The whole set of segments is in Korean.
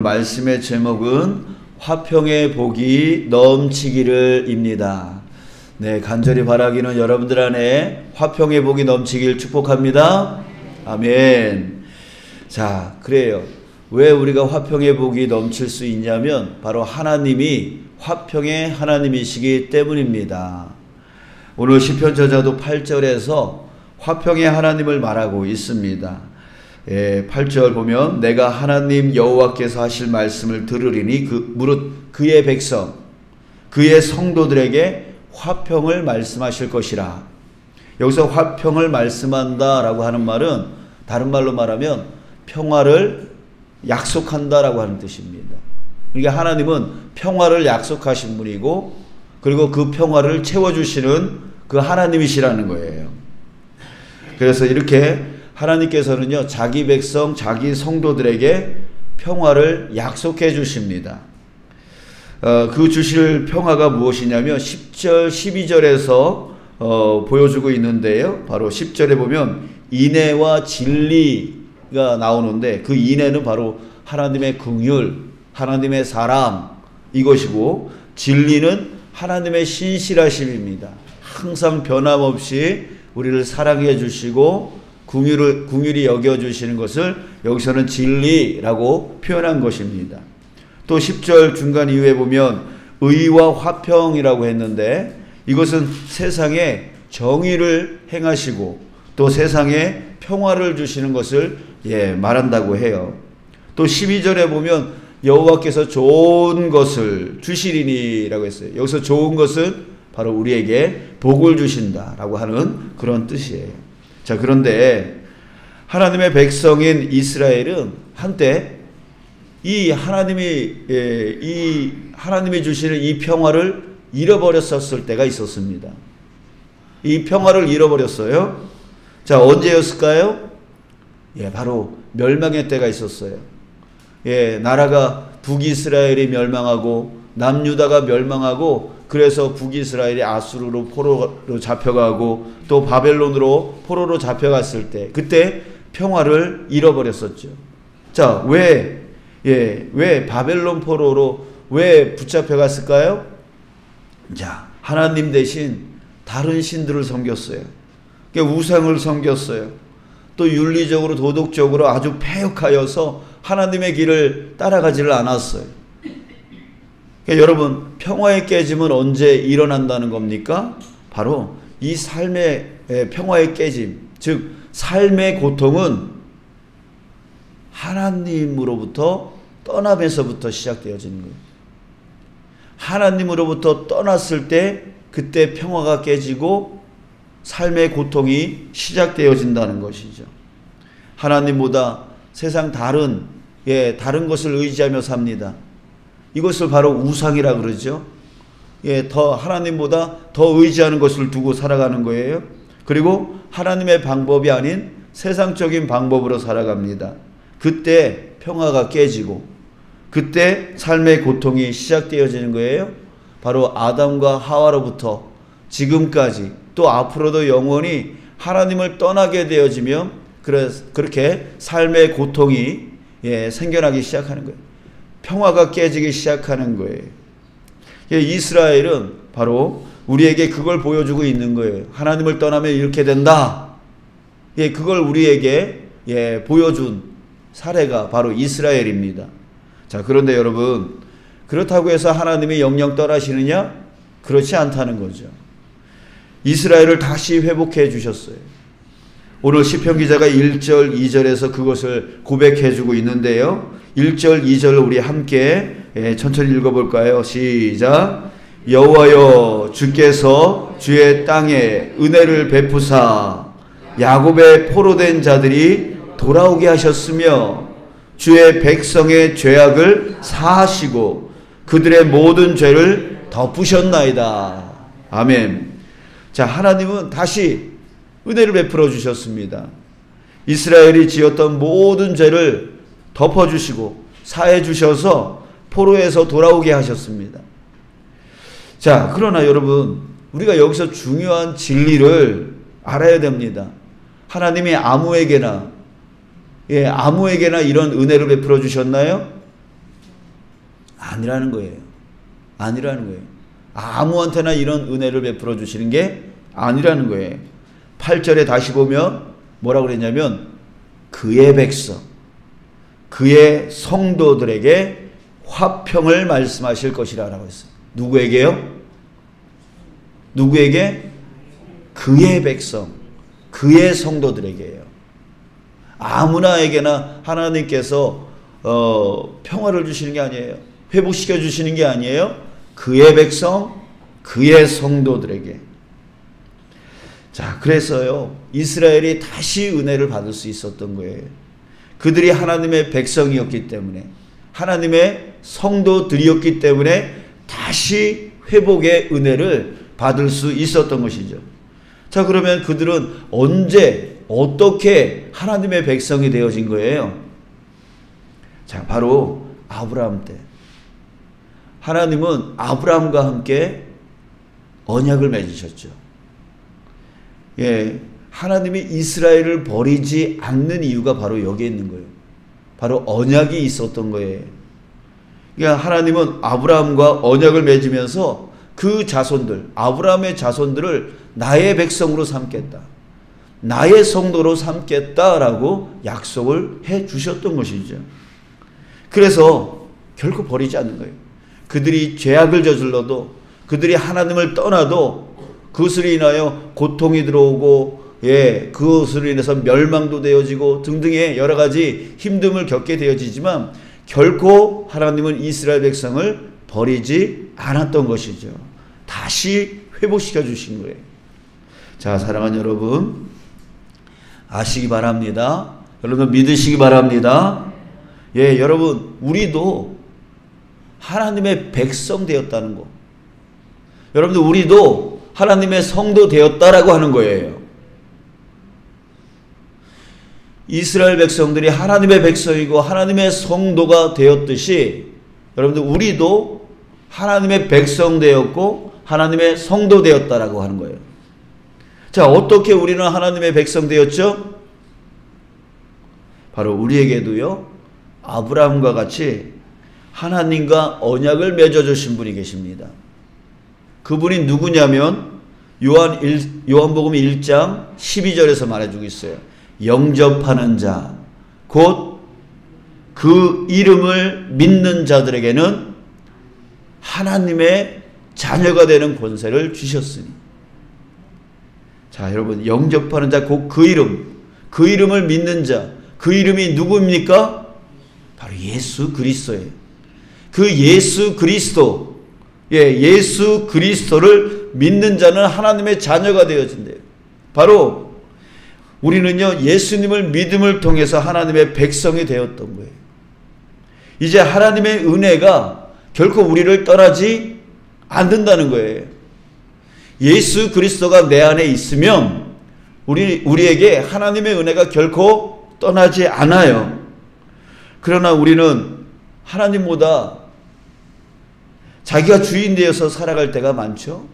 말씀의 제목은 화평의 복이 넘치기를입니다. 네, 간절히 바라기는 여러분들 안에 화평의 복이 넘치길 축복합니다. 아멘. 자, 그래요. 왜 우리가 화평의 복이 넘칠 수 있냐면 바로 하나님이 화평의 하나님이시기 때문입니다. 오늘 시편 저자도 8절에서 화평의 하나님을 말하고 있습니다. 8절 보면 내가 하나님 여호와께서 하실 말씀을 들으리니 무릇 그의 백성 그의 성도들에게 화평을 말씀하실 것이라. 여기서 화평을 말씀한다 라고 하는 말은 다른 말로 말하면 평화를 약속한다 라고 하는 뜻입니다. 그러니까 하나님은 평화를 약속하신 분이고 그리고 그 평화를 채워주시는 그 하나님이시라는 거예요. 그래서 이렇게 하나님께서는요, 자기 백성, 자기 성도들에게 평화를 약속해 주십니다. 그 주실 평화가 무엇이냐면 10절, 12절에서 보여주고 있는데요. 바로 10절에 보면 인애와 진리가 나오는데 그 인애는 바로 하나님의 긍휼, 하나님의 사랑 이것이고 진리는 하나님의 신실하심입니다. 항상 변함없이 우리를 사랑해 주시고 긍휼히 여겨주시는 것을 여기서는 진리라고 표현한 것입니다. 또 10절 중간 이후에 보면 의와 화평이라고 했는데 이것은 세상에 정의를 행하시고 또 세상에 평화를 주시는 것을 말한다고 해요. 또 12절에 보면 여호와께서 좋은 것을 주시리니라고 했어요. 여기서 좋은 것은 바로 우리에게 복을 주신다라고 하는 그런 뜻이에요. 자, 그런데 하나님의 백성인 이스라엘은 한때 이 하나님이 주시는 이 평화를 잃어버렸었을 때가 있었습니다. 이 평화를 잃어버렸어요. 자, 언제였을까요? 바로 멸망의 때가 있었어요. 나라가 북이스라엘이 멸망하고 남유다가 멸망하고 그래서 북이스라엘이 아수르로 포로로 잡혀가고 또 바벨론으로 포로로 잡혀갔을 때 그때 평화를 잃어버렸었죠. 자, 왜 바벨론 포로로 왜 붙잡혀갔을까요? 자, 하나님 대신 다른 신들을 섬겼어요. 우상을 섬겼어요. 또 윤리적으로 도덕적으로 아주 패역하여서 하나님의 길을 따라가지를 않았어요. 여러분, 평화의 깨짐은 언제 일어난다는 겁니까? 바로 이 삶의 평화의 깨짐, 즉 삶의 고통은 하나님으로부터 떠나면서부터 시작되어지는 거예요. 하나님으로부터 떠났을 때 그때 평화가 깨지고 삶의 고통이 시작되어진다는 것이죠. 하나님보다 세상 다른 것을 의지하며 삽니다. 이것을 바로 우상이라 그러죠. 더 하나님보다 더 의지하는 것을 두고 살아가는 거예요. 그리고 하나님의 방법이 아닌 세상적인 방법으로 살아갑니다. 그때 평화가 깨지고 그때 삶의 고통이 시작되어지는 거예요. 바로 아담과 하와로부터 지금까지 또 앞으로도 영원히 하나님을 떠나게 되어지면 그렇게 삶의 고통이 생겨나기 시작하는 거예요. 평화가 깨지기 시작하는 거예요. 이스라엘은 바로 우리에게 그걸 보여주고 있는 거예요. 하나님을 떠나면 이렇게 된다. 그걸 우리에게 보여준 사례가 바로 이스라엘입니다. 자, 그런데 여러분, 그렇다고 해서 하나님이 영영 떠나시느냐? 그렇지 않다는 거죠. 이스라엘을 다시 회복해 주셨어요. 오늘 시편 기자가 1절, 2절에서 그것을 고백해 주고 있는데요. 1절, 2절을 우리 함께 천천히 읽어볼까요? 시작. 여호와여, 주께서 주의 땅에 은혜를 베푸사 야곱의 포로된 자들이 돌아오게 하셨으며 주의 백성의 죄악을 사하시고 그들의 모든 죄를 덮으셨나이다. 아멘. 자, 하나님은 다시 은혜를 베풀어 주셨습니다. 이스라엘이 지었던 모든 죄를 덮어주시고 사해 주셔서 포로에서 돌아오게 하셨습니다. 자, 그러나 여러분, 우리가 여기서 중요한 진리를 알아야 됩니다. 하나님이 아무에게나 이런 은혜를 베풀어 주셨나요? 아니라는 거예요. 아니라는 거예요. 아무한테나 이런 은혜를 베풀어 주시는 게 아니라는 거예요. 8절에 다시 보면 뭐라고 그랬냐면 그의 백성, 그의 성도들에게 화평을 말씀하실 것이라 라고 했어요. 누구에게요? 누구에게? 그의 백성, 그의 성도들에게요. 아무나에게나 하나님께서 평화를 주시는 게 아니에요. 회복시켜 주시는 게 아니에요. 그의 백성, 그의 성도들에게. 자, 그래서요, 이스라엘이 다시 은혜를 받을 수 있었던 거예요. 그들이 하나님의 백성이었기 때문에, 하나님의 성도들이었기 때문에 다시 회복의 은혜를 받을 수 있었던 것이죠. 자, 그러면 그들은 언제, 어떻게 하나님의 백성이 되어진 거예요? 자, 바로 아브라함 때. 하나님은 아브라함과 함께 언약을 맺으셨죠. 예, 하나님이 이스라엘을 버리지 않는 이유가 바로 여기에 있는 거예요. 바로 언약이 있었던 거예요. 그러니까 하나님은 아브라함과 언약을 맺으면서 그 자손들, 아브라함의 자손들을 나의 백성으로 삼겠다, 나의 성도로 삼겠다라고 약속을 해 주셨던 것이죠. 그래서 결코 버리지 않는 거예요. 그들이 죄악을 저질러도, 그들이 하나님을 떠나도 그것으로 인하여 고통이 들어오고, 예, 그것으로 인해서 멸망도 되어지고 등등의 여러 가지 힘듦을 겪게 되어지지만 결코 하나님은 이스라엘 백성을 버리지 않았던 것이죠. 다시 회복시켜 주신 거예요. 자, 사랑하는 여러분, 아시기 바랍니다. 여러분 믿으시기 바랍니다. 예, 여러분, 우리도 하나님의 백성 되었다는 거. 여러분들, 우리도 하나님의 성도 되었다라고 하는 거예요. 이스라엘 백성들이 하나님의 백성이고 하나님의 성도가 되었듯이 여러분들 우리도 하나님의 백성 되었고 하나님의 성도 되었다라고 하는 거예요. 자, 어떻게 우리는 하나님의 백성 되었죠? 바로 우리에게도요, 아브라함과 같이 하나님과 언약을 맺어주신 분이 계십니다. 그분이 누구냐면 요한복음 1장 12절에서 말해주고 있어요. 영접하는 자, 곧 그 이름을 믿는 자들에게는 하나님의 자녀가 되는 권세를 주셨으니. 자, 여러분, 영접하는 자, 곧 그 이름을 믿는 자, 그 이름이 누구입니까? 바로 예수 그리스도예요. 그 예수 그리스도, 예수 그리스도를 믿는 자는 하나님의 자녀가 되어진대요. 바로 우리는요, 예수님을 믿음을 통해서 하나님의 백성이 되었던 거예요. 이제 하나님의 은혜가 결코 우리를 떠나지 않는다는 거예요. 예수 그리스도가 내 안에 있으면 우리에게 하나님의 은혜가 결코 떠나지 않아요. 그러나 우리는 하나님보다 자기가 주인 되어서 살아갈 때가 많죠.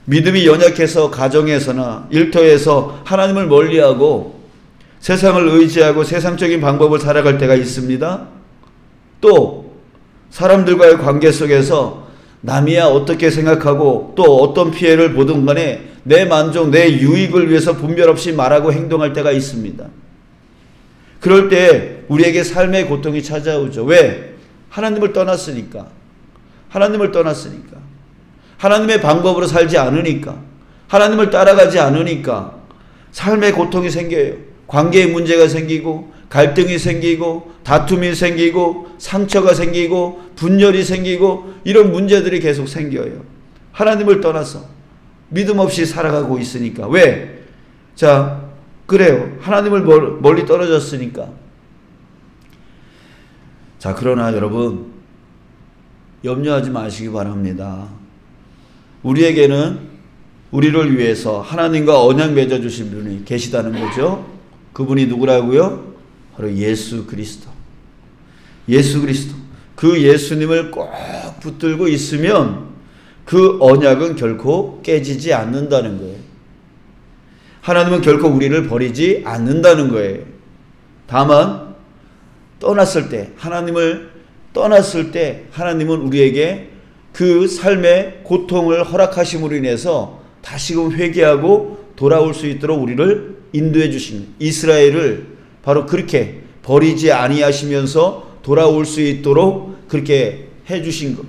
믿음이 연약해서 가정에서나 일터에서 하나님을 멀리하고 세상을 의지하고 세상적인 방법을 살아갈 때가 있습니다. 또 사람들과의 관계 속에서 남이야 어떻게 생각하고 또 어떤 피해를 보든 간에 내 만족, 내 유익을 위해서 분별 없이 말하고 행동할 때가 있습니다. 그럴 때 우리에게 삶의 고통이 찾아오죠. 왜? 하나님을 떠났으니까. 하나님의 방법으로 살지 않으니까, 하나님을 따라가지 않으니까 삶의 고통이 생겨요. 관계에 문제가 생기고, 갈등이 생기고, 다툼이 생기고, 상처가 생기고, 분열이 생기고, 이런 문제들이 계속 생겨요. 하나님을 떠나서 믿음 없이 살아가고 있으니까. 왜? 자, 그래요. 하나님을 멀리 떨어졌으니까. 자, 그러나 여러분, 염려하지 마시기 바랍니다. 우리에게는 우리를 위해서 하나님과 언약 맺어주신 분이 계시다는 거죠. 그분이 누구라고요? 바로 예수 그리스도. 예수 그리스도. 그 예수님을 꼭 붙들고 있으면 그 언약은 결코 깨지지 않는다는 거예요. 하나님은 결코 우리를 버리지 않는다는 거예요. 다만 떠났을 때, 하나님을 떠났을 때 하나님은 우리에게 그 삶의 고통을 허락하심으로 인해서 다시금 회개하고 돌아올 수 있도록 우리를 인도해 주신, 이스라엘을 바로 그렇게 버리지 아니하시면서 돌아올 수 있도록 그렇게 해 주신 것.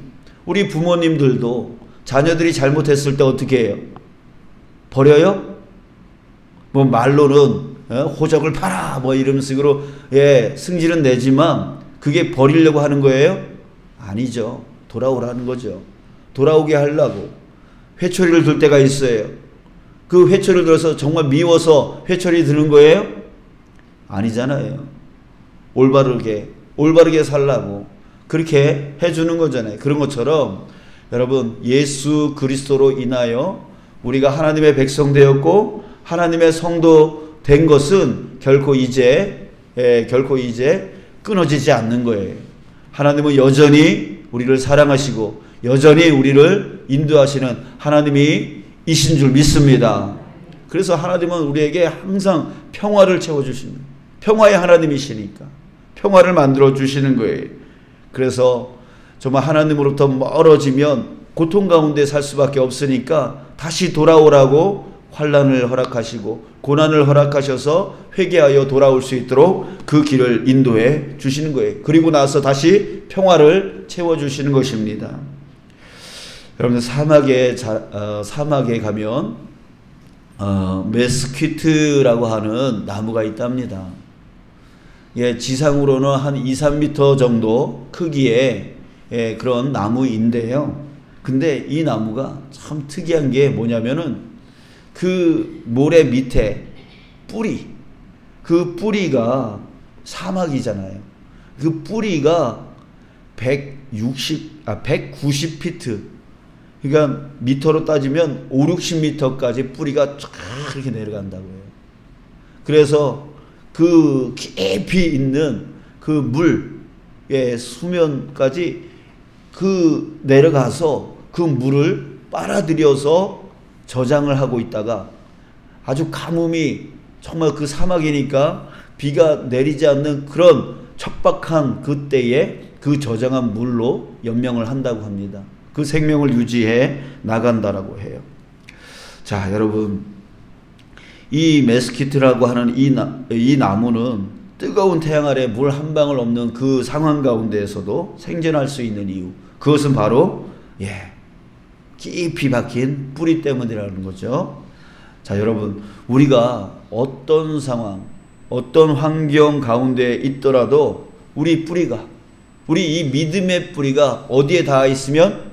우리 부모님들도 자녀들이 잘못했을 때 어떻게 해요? 버려요? 뭐 말로는 호적을 팔아 뭐 이런 식으로 승질은 내지만 그게 버리려고 하는 거예요? 아니죠. 돌아오라는 거죠. 돌아오게 하려고. 회초리를 들 때가 있어요. 그 회초리를 들어서 정말 미워서 회초리 드는 거예요? 아니잖아요. 올바르게 살라고 그렇게 해주는 거잖아요. 그런 것처럼 여러분, 예수 그리스도로 인하여 우리가 하나님의 백성 되었고 하나님의 성도 된 것은 결코 이제 끊어지지 않는 거예요. 하나님은 여전히 우리를 사랑하시고 여전히 우리를 인도하시는 하나님이 이신 줄 믿습니다. 그래서 하나님은 우리에게 항상 평화를 채워주시는, 평화의 하나님이시니까 평화를 만들어 주시는 거예요. 그래서 정말 하나님으로부터 멀어지면 고통 가운데 살 수밖에 없으니까 다시 돌아오라고 환난을 허락하시고 고난을 허락하셔서 회개하여 돌아올 수 있도록 그 길을 인도해 주시는 거예요. 그리고 나서 다시 평화를 채워주시는 것입니다. 여러분들 사막에 가면 메스퀴트라고 하는 나무가 있답니다. 지상으로는 한 2-3m 정도 크기의 그런 나무인데요. 근데 이 나무가 참 특이한 게 뭐냐면은 그 모래 밑에 그 뿌리가 사막이잖아요. 그 뿌리가 190피트, 그러니까 미터로 따지면 5-60m까지 뿌리가 쫙 이렇게 내려간다고 해요. 그래서 그 깊이 있는 그 물의 수면까지 내려가서 그 물을 빨아들여서 저장을 하고 있다가 아주 가뭄이 정말 그 사막이니까 비가 내리지 않는 그런 척박한 그때에 그 저장한 물로 연명을 한다고 합니다. 그 생명을 유지해 나간다라고 해요. 자, 여러분, 이 메스키트라고 하는 이 나무는 뜨거운 태양 아래 물 한 방울 없는 그 상황 가운데에서도 생존할 수 있는 이유, 그것은 바로 깊이 박힌 뿌리 때문이라는 거죠. 자, 여러분, 우리가 어떤 상황, 어떤 환경 가운데 있더라도 우리 이 믿음의 뿌리가 어디에 닿아 있으면,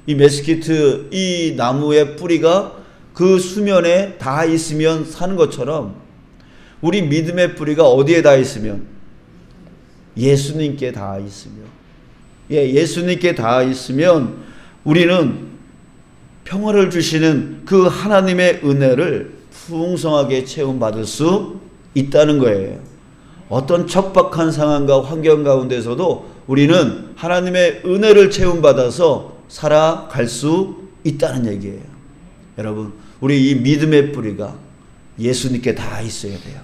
이 메스키트 이 나무의 뿌리가 그 수면에 닿아 있으면 사는 것처럼 우리 믿음의 뿌리가 어디에 닿아 있으면, 예수님께 닿아 있으면, 예수님께 닿아 있으면 우리는 평화를 주시는 그 하나님의 은혜를 풍성하게 체험받을 수 있다는 거예요. 어떤 척박한 상황과 환경 가운데서도 우리는 하나님의 은혜를 체험받아서 살아갈 수 있다는 얘기예요. 여러분, 우리 이 믿음의 뿌리가 예수님께 다 있어야 돼요.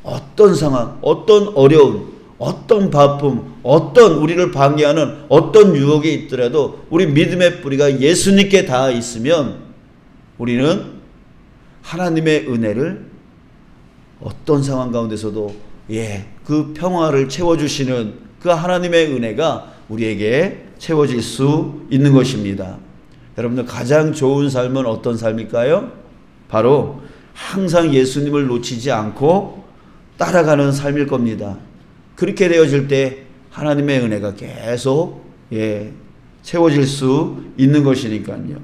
어떤 상황, 어떤 어려움, 어떤 바쁨, 어떤 우리를 방해하는 어떤 유혹이 있더라도 우리 믿음의 뿌리가 예수님께 다 있으면 우리는 하나님의 은혜를 어떤 상황 가운데서도 그 평화를 채워주시는 그 하나님의 은혜가 우리에게 채워질 수 있는 것입니다. 여러분들, 가장 좋은 삶은 어떤 삶일까요? 바로 항상 예수님을 놓치지 않고 따라가는 삶일 겁니다. 그렇게 되어질 때 하나님의 은혜가 계속 채워질 수 있는 것이니까요.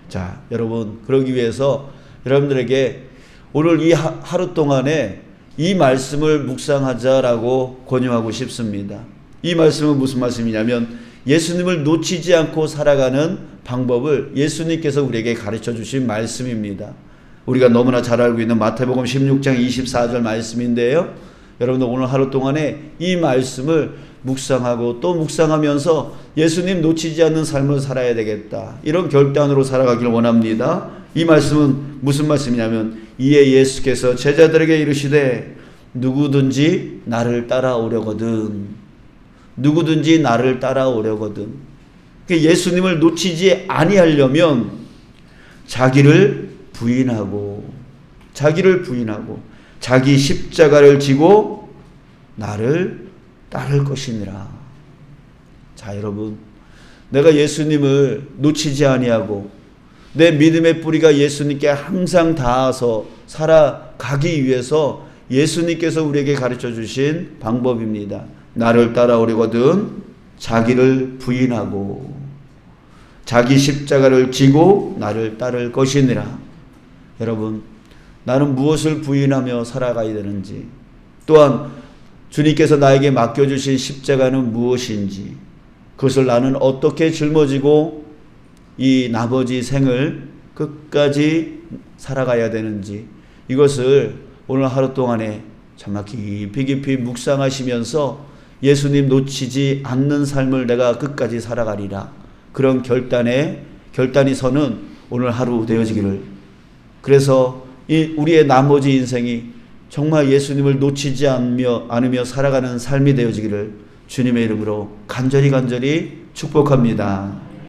자, 여러분, 그러기 위해서 여러분들에게 오늘 이 하루 동안에 이 말씀을 묵상하자라고 권유하고 싶습니다. 이 말씀은 무슨 말씀이냐면 예수님을 놓치지 않고 살아가는 방법을 예수님께서 우리에게 가르쳐 주신 말씀입니다. 우리가 너무나 잘 알고 있는 마태복음 16장 24절 말씀인데요. 여러분들, 오늘 하루 동안에 이 말씀을 묵상하고 또 묵상하면서 예수님 놓치지 않는 삶을 살아야 되겠다, 이런 결단으로 살아가길 원합니다. 이 말씀은 무슨 말씀이냐면, 이에 예수께서 제자들에게 이르시되 누구든지 나를 따라오려거든 누구든지 나를 따라오려거든. 예수님을 놓치지 아니하려면 자기를 부인하고 자기 십자가를 지고 나를 따를 것이니라. 자, 여러분, 내가 예수님을 놓치지 아니하고 내 믿음의 뿌리가 예수님께 항상 닿아서 살아가기 위해서 예수님께서 우리에게 가르쳐 주신 방법입니다. 나를 따라오려거든 자기를 부인하고 자기 십자가를 지고 나를 따를 것이니라. 여러분, 나는 무엇을 부인하며 살아가야 되는지, 또한 주님께서 나에게 맡겨주신 십자가는 무엇인지, 그것을 나는 어떻게 짊어지고 이 나머지 생을 끝까지 살아가야 되는지, 이것을 오늘 하루 동안에 정말 깊이 묵상하시면서 예수님 놓치지 않는 삶을 내가 끝까지 살아가리라, 그런 결단이 서는 오늘 하루 되어지기를. 그래서 우리의 나머지 인생이 정말 예수님을 놓치지 않으며 살아가는 삶이 되어지기를 주님의 이름으로 간절히 축복합니다.